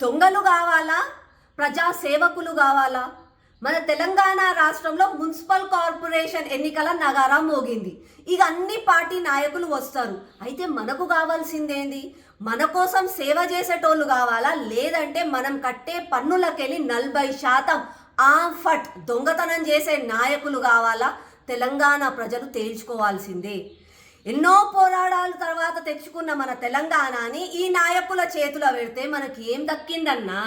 దొంగలు కావాలా, ప్రజా సేవకులు కావాలా? మన తెలంగాణ రాష్ట్రంలో మున్సిపల్ కార్పొరేషన్ ఎన్నికల నగారా మోగింది. ఇక అన్ని పార్టీ నాయకులు వస్తారు. అయితే మనకు కావాల్సిందేంది? మన కోసం సేవ చేసేటోళ్ళు కావాలా, లేదంటే మనం కట్టే పన్నులకెళ్ళి 40% ఆఫట్ దొంగతనం చేసే నాయకులు కావాలా? తెలంగాణ ప్రజలు తేల్చుకోవాల్సిందే. ఎన్నో పోరాటాల తర్వాత తెచ్చుకున్న మన తెలంగాణని ఈ నాయకుల చేతిలో పెడితే మనకి ఏం దక్కిందన్నా?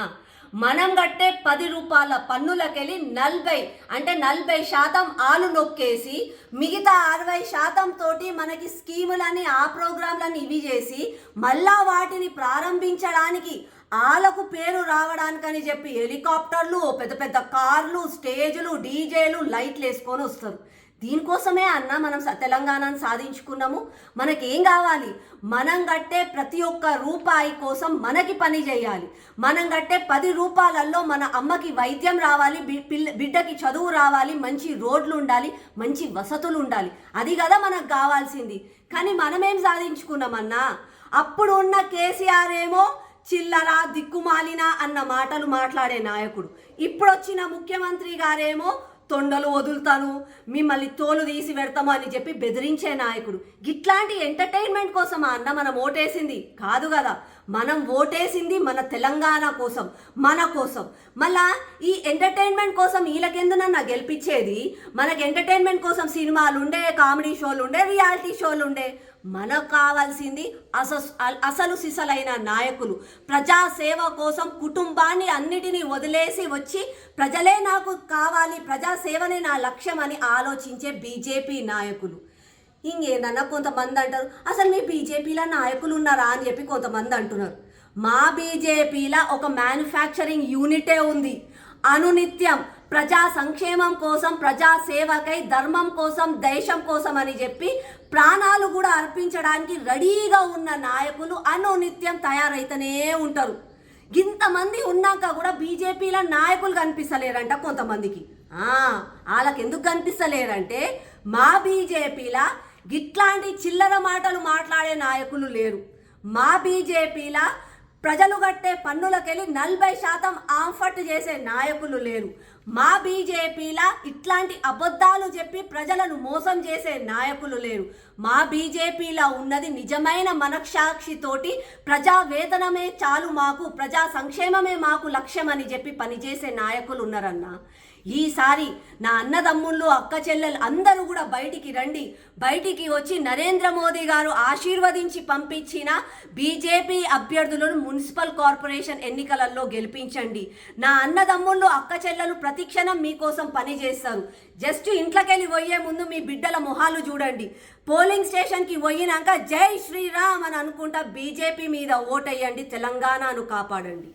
మనం కట్టే 10 రూపాయల పన్నులకెళ్ళి 40% ఆలు నొక్కేసి మిగతా 60% తోటి మనకి స్కీములని ఆ ప్రోగ్రాంలని ఇవి చేసి మళ్ళా వాటిని ప్రారంభించడానికి ఆలకు పేరు రావడానికని చెప్పి హెలికాప్టర్లు, పెద్ద పెద్ద కార్లు, స్టేజులు, డీజేలు, లైట్లు వేసుకొని వస్తారు. దీనికోసమే అన్న మనం తెలంగాణను సాధించుకున్నాము. మనకేం కావాలి? మనం కట్టే ప్రతి ఒక్క రూపాయి కోసం మనకి పని చేయాలి. మనం కట్టే 10 రూపాయలలో మన అమ్మకి వైద్యం రావాలి, బిడ్డకి చదువు రావాలి, మంచి రోడ్లు ఉండాలి, మంచి వసతులు ఉండాలి. అది కదా మనకు కావాల్సింది. కానీ మనమేం సాధించుకున్నామన్నా? అప్పుడు ఉన్న కేసీఆర్ ఏమో చిల్లర, దిక్కుమాలిన అన్న మాటలు మాట్లాడే నాయకుడు. ఇప్పుడు వచ్చిన ముఖ్యమంత్రి గారేమో తొండలు వదులుతాను, మిమ్మల్ని తోలు తీసి పెడతాము అని చెప్పి బెదిరించే నాయకుడు. ఇట్లాంటి ఎంటర్టైన్మెంట్ కోసం అన్న మనం ఓటేసింది కాదు కదా. మనం ఓటేసింది మన తెలంగాణ కోసం, మన కోసం. మళ్ళా ఈ ఎంటర్టైన్మెంట్ కోసం వీళ్ళకెందునన్నా గెలిపించేది? మనకు ఎంటర్టైన్మెంట్ కోసం సినిమాలు ఉండే, కామెడీ షోలు ఉండే, రియాలిటీ షోలు ఉండే. మనకు కావాల్సింది అసలు సిసలైన నాయకులు. ప్రజాసేవ కోసం కుటుంబాన్ని అన్నిటినీ వదిలేసి వచ్చి ప్రజలే నాకు కావాలి, ప్రజాసేవనే నా లక్ష్యం అని ఆలోచించే బీజేపీ నాయకులు. ఇంకేందన్నా కొంతమంది అంటారు, అసలు మీ బీజేపీలో నాయకులు ఉన్నారా అని చెప్పి కొంతమంది అంటున్నారు. మా బీజేపీలో ఒక మ్యానుఫ్యాక్చరింగ్ యూనిటే ఉంది. అనునిత్యం ప్రజా సంక్షేమం కోసం, ప్రజా సేవకై, ధర్మం కోసం, దేశం కోసం అని చెప్పి ప్రాణాలు కూడా అర్పించడానికి రెడీగా ఉన్న నాయకులు అనునిత్యం తయారైతేనే ఉంటారు. ఇంతమంది ఉన్నాక కూడా బీజేపీలో నాయకులు కనిపిస్తలేరంట కొంతమందికి. వాళ్ళకి ఎందుకు కనిపిస్తలేరంటే మా బీజేపీలో గిట్లాంటి చిల్లర మాటలు మాట్లాడే నాయకులు లేరు. మా బీజేపీలో ప్రజలు కట్టే పన్నులకెళ్ళి 40% ఆఫట్ చేసే నాయకులు లేరు. మా బీజేపీలా ఇట్లాంటి అబద్ధాలు చెప్పి ప్రజలను మోసం చేసే నాయకులు లేరు. మా బీజేపీలో ఉన్నది నిజమైన మనస్సాక్షితోటి ప్రజా వేతనమే చాలు మాకు, ప్రజా సంక్షేమమే మాకు లక్ష్యం అని చెప్పి పనిచేసే నాయకులు ఉన్నారన్నా. ఈసారి నా అన్నదమ్ముళ్ళు, అక్క చెల్లెలు అందరూ కూడా బయటికి రండి. బయటికి వచ్చి నరేంద్ర మోదీ గారు ఆశీర్వదించి పంపించిన బీజేపీ అభ్యర్థులను మున్సిపల్ కార్పొరేషన్ ఎన్నికలలో గెలిపించండి. నా అన్నదమ్ముళ్ళు, అక్క చెల్లెలు ప్రతిక్షణం మీకోసం పని చేస్తారు. జస్ట్ ఇంట్లోకెళ్ళి పోయే ముందు మీ బిడ్డల మొహాలు చూడండి. పోలింగ్ స్టేషన్కి పోయినాక జై శ్రీరామ్ అని అనుకుంటా బీజేపీ మీద ఓటేయండి. తెలంగాణను కాపాడండి.